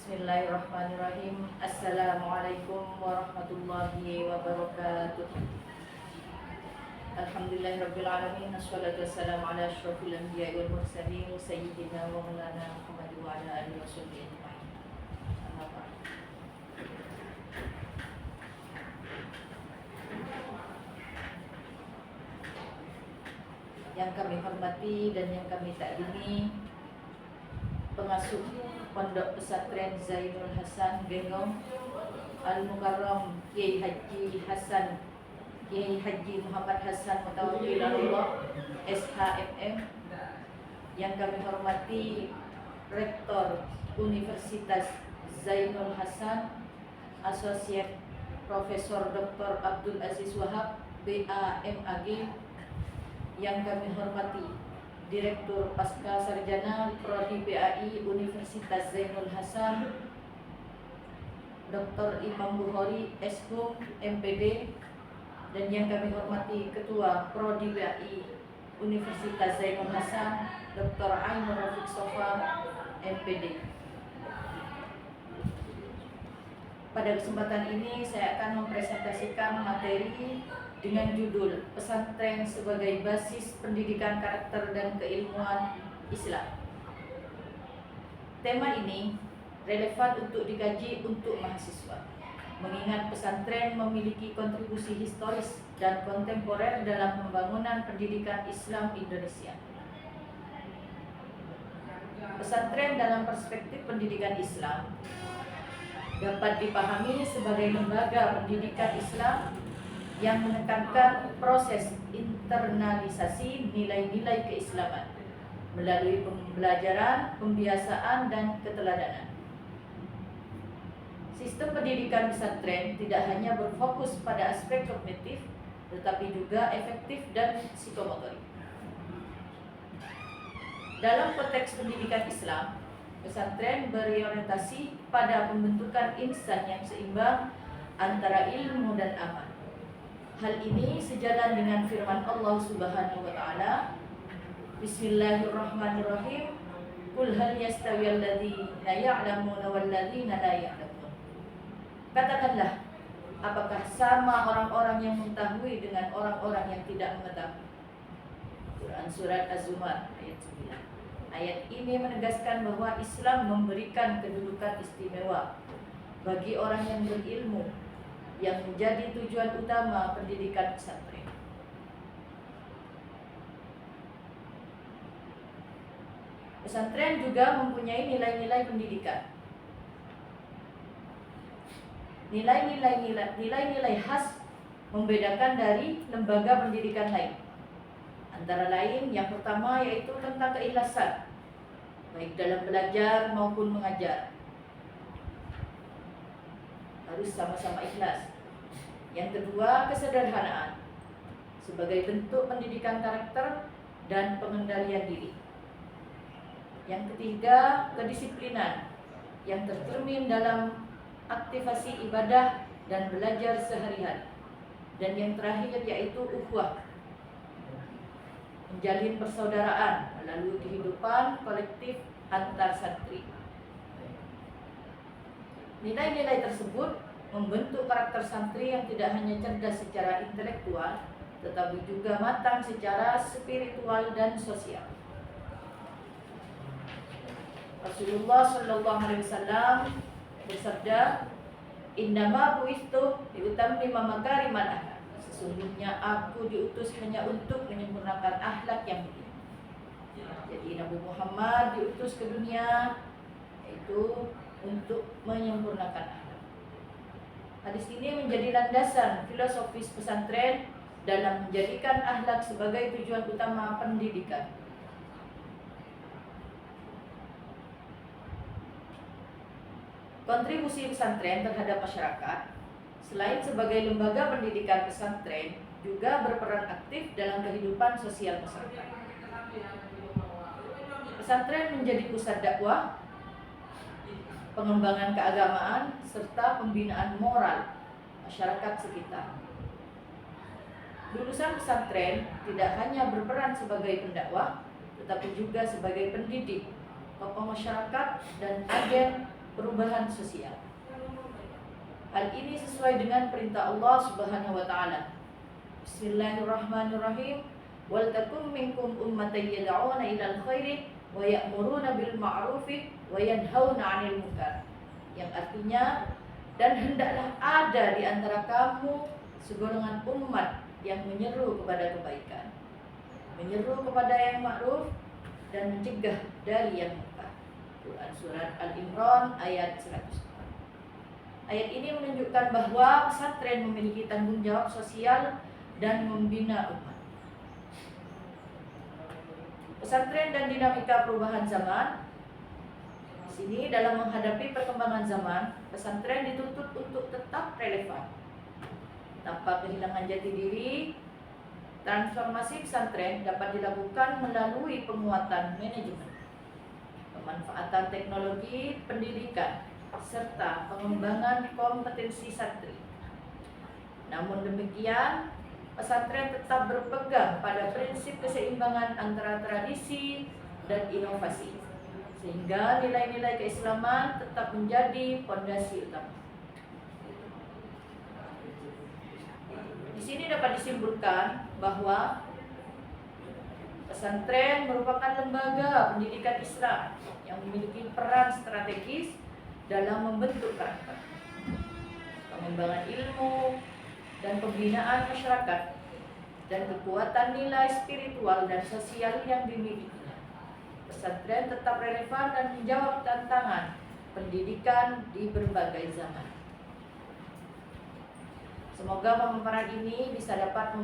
Bismillahirrahmanirrahim. Assalamualaikum warahmatullahi wabarakatuh. Alhamdulillahirabbil alamin. Wassalatu wassalamu ala asyrofil anbiya'i wal mursalin sayyidina wa maulana Muhammad wa ala alihi washabbihi ajma'in. Amma ba'd. Yang kami hormati dan yang kami takdimi pengasuh Pondok Pesantren Zainul Hasan Genggong Al-Mukarram Kiai Haji Hasan Kiai Haji Muhammad Hasan Mutawakkil Allah SHMM, yang kami hormati Rektor Universitas Zainul Hasan Asosiat Profesor Dr. Abdul Aziz Wahab BAMAG, yang kami hormati Direktur Pasca Sarjana Prodi BAI Universitas Zainul Hasan Dr. Imam Bukhari SHUM MPD, dan yang kami hormati Ketua Prodi BAI Universitas Zainul Hasan Dr. Ainur Rafiq Sofa MPD. Pada kesempatan ini saya akan mempresentasikan materi dengan judul Pesantren sebagai Basis Pendidikan Karakter dan Keilmuan Islam. Tema ini relevan untuk dikaji untuk mahasiswa, mengingat pesantren memiliki kontribusi historis dan kontemporer dalam pembangunan pendidikan Islam Indonesia. Pesantren dalam perspektif pendidikan Islam dapat dipahami sebagai lembaga pendidikan Islam yang menekankan proses internalisasi nilai-nilai keislaman melalui pembelajaran, pembiasaan, dan keteladanan. Sistem pendidikan pesantren tidak hanya berfokus pada aspek kognitif, tetapi juga efektif dan psikomotorik. Dalam konteks pendidikan Islam, pesantren berorientasi pada pembentukan insan yang seimbang antara ilmu dan amal. Hal ini sejalan dengan firman Allah Subhanahu wa taala, Bismillahirrahmanirrahim. Qul hal yastawiyal ladzina ya'lamuna wal ladzina la ya'lamun. Katakanlah, apakah sama orang-orang yang mengetahui dengan orang-orang yang tidak mengetahui? Quran Surat Az-Zumar ayat 9. Ayat ini menegaskan bahwa Islam memberikan kedudukan istimewa bagi orang yang berilmu, yang menjadi tujuan utama pendidikan pesantren. Pesantren juga mempunyai nilai-nilai pendidikan. Nilai-nilai khas membedakan dari lembaga pendidikan lain. Antara lain, yang pertama yaitu tentang keikhlasan, baik dalam belajar maupun mengajar. Harus sama-sama ikhlas. Yang kedua, kesederhanaan sebagai bentuk pendidikan karakter dan pengendalian diri. Yang ketiga, kedisiplinan yang tercermin dalam aktivasi ibadah dan belajar sehari-hari. Dan yang terakhir yaitu ukhuwah, menjalin persaudaraan melalui kehidupan kolektif antar santri. Nilai-nilai tersebut membentuk karakter santri yang tidak hanya cerdas secara intelektual, tetapi juga matang secara spiritual dan sosial. Rasulullah Shallallahu Alaihi Wasallam bersabda, "Innama bu'istu liutammima makarimal akhlak." Sesungguhnya aku diutus hanya untuk menyempurnakan akhlak yang mulia. Jadi Nabi Muhammad diutus ke dunia yaitu untuk menyempurnakan akhlak. Hadis ini menjadi landasan filosofis pesantren dalam menjadikan akhlak sebagai tujuan utama pendidikan. Kontribusi pesantren terhadap masyarakat, selain sebagai lembaga pendidikan, pesantren juga berperan aktif dalam kehidupan sosial masyarakat. Pesantren menjadi pusat dakwah, pengembangan keagamaan, serta pembinaan moral masyarakat sekitar. Lulusan pesantren tidak hanya berperan sebagai pendakwah, tetapi juga sebagai pendidik, tokoh masyarakat, dan agen perubahan sosial. Hal ini sesuai dengan perintah Allah Subhanahu wa taala. Bismillahirrahmanirrahim. Wal takum minkum ummatan yad'una ilal khairi wa ya'muruna bil ma'rufi wa yanhauna 'anil munkar. Yang artinya, dan hendaklah ada di antara kamu segolongan umat yang menyeru kepada kebaikan, menyeru kepada yang ma'ruf, dan mencegah dari yang munkar. Quran surat Al-Imran ayat 100. Ayat ini menunjukkan bahwa pesantren memiliki tanggung jawab sosial dan membina umat. Pesantren dan dinamika perubahan zaman. Di sini dalam menghadapi perkembangan zaman, pesantren dituntut untuk tetap relevan. Tanpa kehilangan jati diri, transformasi pesantren dapat dilakukan melalui penguatan manajemen, pemanfaatan teknologi pendidikan, serta pengembangan kompetensi santri. Namun demikian, pesantren tetap berpegang pada prinsip keseimbangan antara tradisi dan inovasi, sehingga nilai-nilai keislaman tetap menjadi fondasi utama. Di sini dapat disimpulkan bahwa pesantren merupakan lembaga pendidikan Islam yang memiliki peran strategis dalam membentuk karakter, pengembangan ilmu, dan pembinaan masyarakat, dan kekuatan nilai spiritual dan sosial yang dimilikinya. Pesantren tetap relevan dan menjawab tantangan pendidikan di berbagai zaman. Semoga pemaparan ini bisa dapat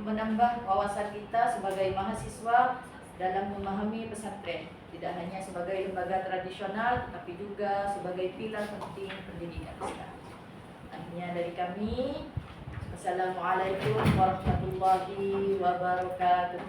menambah wawasan kita sebagai mahasiswa dalam memahami pesantren, tidak hanya sebagai lembaga tradisional, tetapi juga sebagai pilar penting pendidikan Islam. Akhirnya dari kami, Assalamualaikum warahmatullahi wabarakatuh.